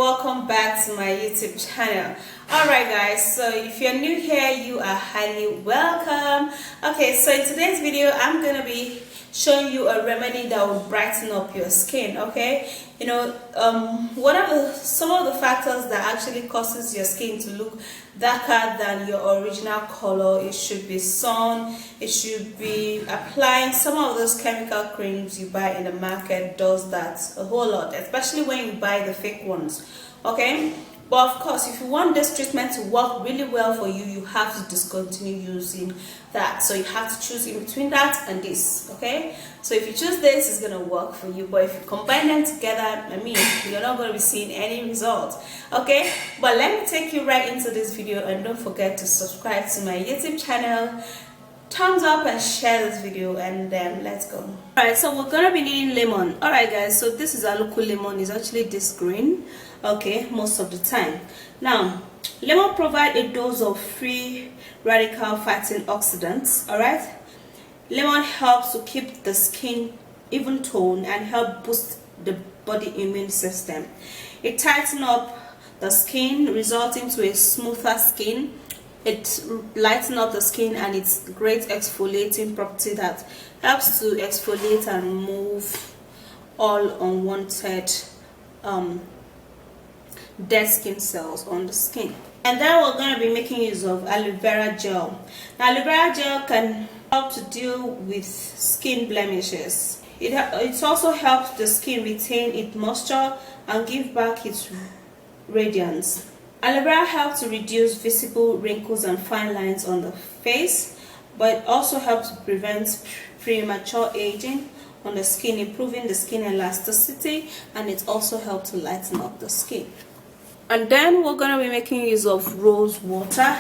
welcome back to my YouTube channel. Alright guys, so if you're new here, you are highly welcome. Okay, so in today's video I'm gonna be showing you a remedy that will brighten up your skin. Okay, you know, some of the factors that actually causes your skin to look darker than your original color. It should be sun, it should be applying some of those chemical creams you buy in the market. Does that a whole lot, especially when you buy the fake ones. Okay, but of course, if you want this treatment to work really well for you, you have to discontinue using that. So you have to choose in between that and this. Okay, so if you choose this, it's gonna work for you, but if you combine them together, I mean, you're not going to be seeing any results. Okay, but let me take you right into this video, and don't forget to subscribe to my YouTube channel, thumbs up and share this video, and then let's go. All right, so we're gonna be needing lemon. All right guys, so this is a local lemon. It's actually this green, okay, most of the time. Now lemon provide a dose of free radical fighting oxidants. All right, lemon helps to keep the skin even toned and help boost the body immune system. It tightens up the skin, resulting to a smoother skin. It lightens up the skin, and it's great exfoliating property that helps to exfoliate and remove all unwanted dead skin cells on the skin. And then we're going to be making use of aloe vera gel. Now aloe vera gel can help to deal with skin blemishes. It also helps the skin retain its moisture and give back its radiance. Aloe vera helps to reduce visible wrinkles and fine lines on the face, but it also helps to prevent premature aging on the skin, improving the skin elasticity, and it also helps to lighten up the skin. And then we're going to be making use of rose water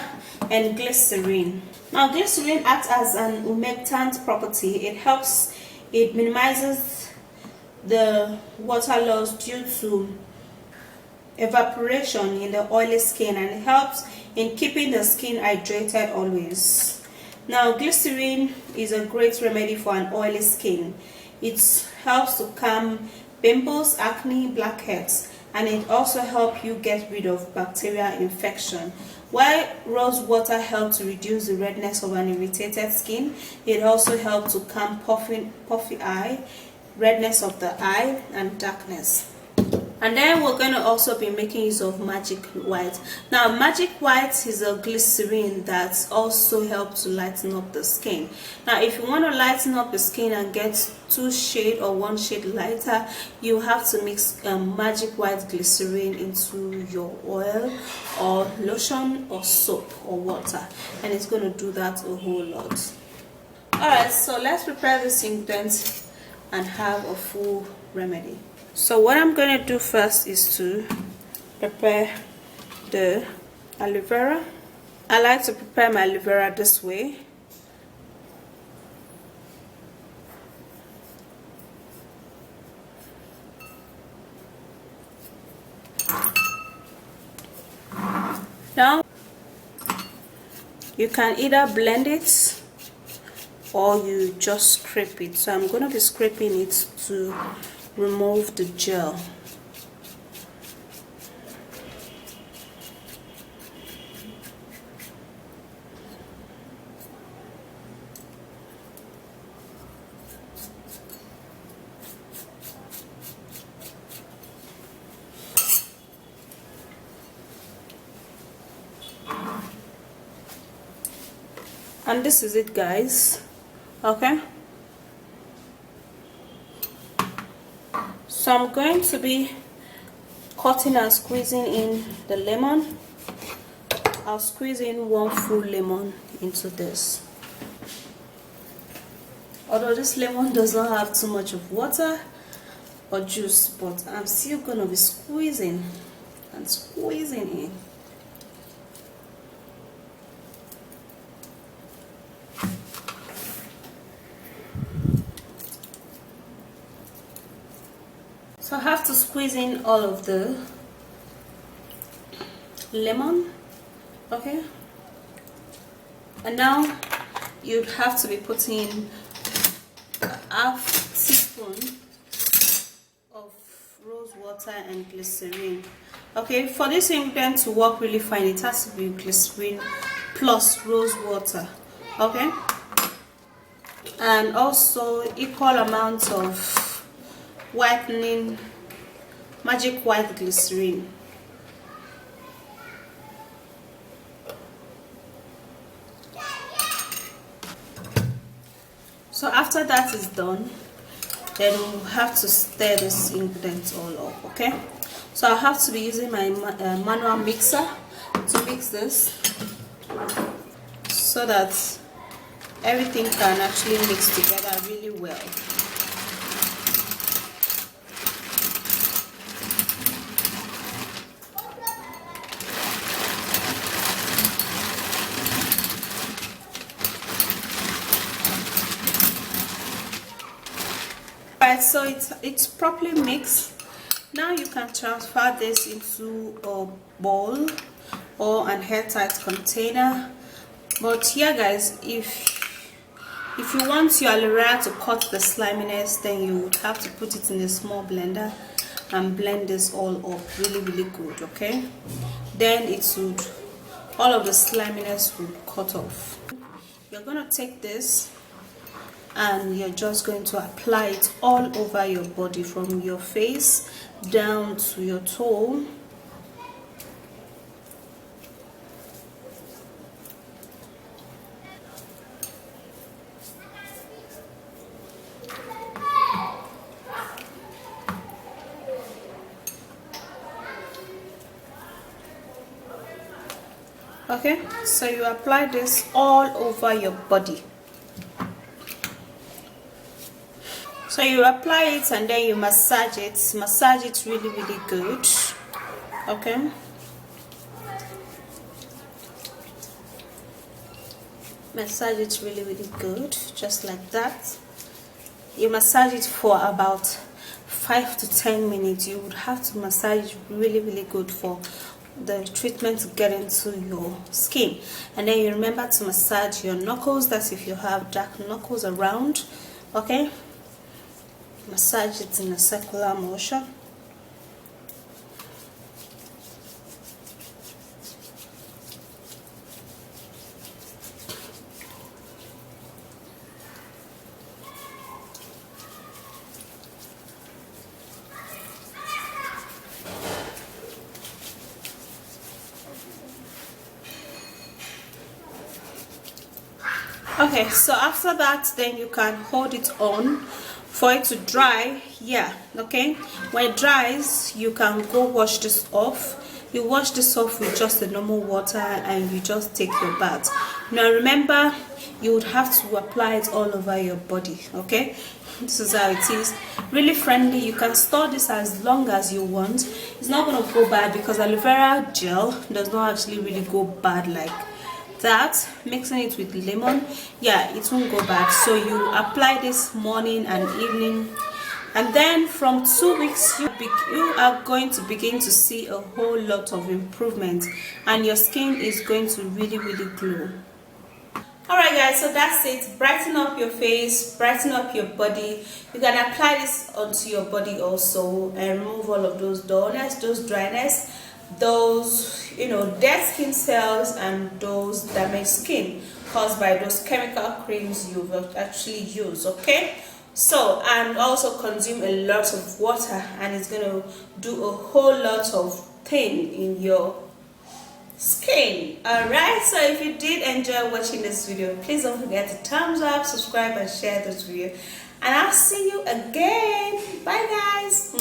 and glycerin. Now glycerin acts as an humectant property. It minimizes the water loss due to evaporation in the oily skin, and it helps in keeping the skin hydrated always. Now glycerin is a great remedy for an oily skin. It helps to calm pimples, acne, blackheads, and it also helps you get rid of bacterial infection. While rose water helps to reduce the redness of an irritated skin, it also helps to calm puffy eye, redness of the eye, and darkness. And then we're going to also be making use of magic white. Now magic white is a glycerin that also helps to lighten up the skin. Now if you want to lighten up the skin and get 2 shades or 1 shade lighter, you have to mix magic white glycerin into your oil or lotion or soap or water, and it's going to do that a whole lot. Alright, so let's prepare this ingredient and have a full remedy. So what I'm going to do first is to prepare the aloe vera. I like to prepare my aloe vera this way. Now you can either blend it or you just scrape it. So I'm going to be scraping it to remove the gel. And this is it, guys. Okay, so I'm going to be cutting and squeezing in the lemon. I'll squeeze in 1 full lemon into this. Although this lemon does not have too much of water or juice, but I'm still going to be squeezing and squeezing in. So I have to squeeze in all of the lemon, okay? And now you'd have to be putting a half teaspoon of rose water water and glycerin. Okay, for this ingredient to work really fine, it has to be glycerin plus rose water. Okay, and also equal amounts of whitening magic white glycerin. So after that is done, then we'll have to stir this ingredients all up. Okay, so I have to be using my manual mixer to mix this so that everything can actually mix together really well. Alright, so it's properly mixed. Now you can transfer this into a bowl or an airtight container. But here guys, if you want your aloe vera to cut the sliminess, then you would have to put it in a small blender and blend this all up really good. Okay, then it would, all of the sliminess would cut off. You're gonna take this and you're just going to apply it all over your body, from your face down to your toe. Okay, so you apply this all over your body. So you apply it and then you massage it really good. Okay, massage it really good, just like that. You massage it for about 5 to 10 minutes. You would have to massage it really good for the treatment to get into your skin. And then you remember to massage your knuckles, that's if you have dark knuckles around. Okay, massage it in a circular motion. Okay, so after that, then you can hold it on for it to dry. Yeah, okay, when it dries, you can go wash this off. You wash this off with just the normal water and you just take your bath. Now remember, you would have to apply it all over your body. Okay, this is how it is, really friendly. You can store this as long as you want. It's not going to go bad because aloe vera gel does not actually really go bad like that. Mixing it with lemon, yeah, it won't go bad. So you apply this morning and evening, and then from 2 weeks you are going to begin to see a whole lot of improvement and your skin is going to really glow. Alright guys, so that's it. Brighten up your face, brighten up your body. You can apply this onto your body also and remove all of those dullness, those dryness, those dead skin cells and those damaged skin caused by those chemical creams you've actually used. Okay, so, and also consume a lot of water, and it's going to do a whole lot of thing in your skin. Alright, so if you did enjoy watching this video, please don't forget to thumbs up, subscribe and share this video, and I'll see you again. Bye guys.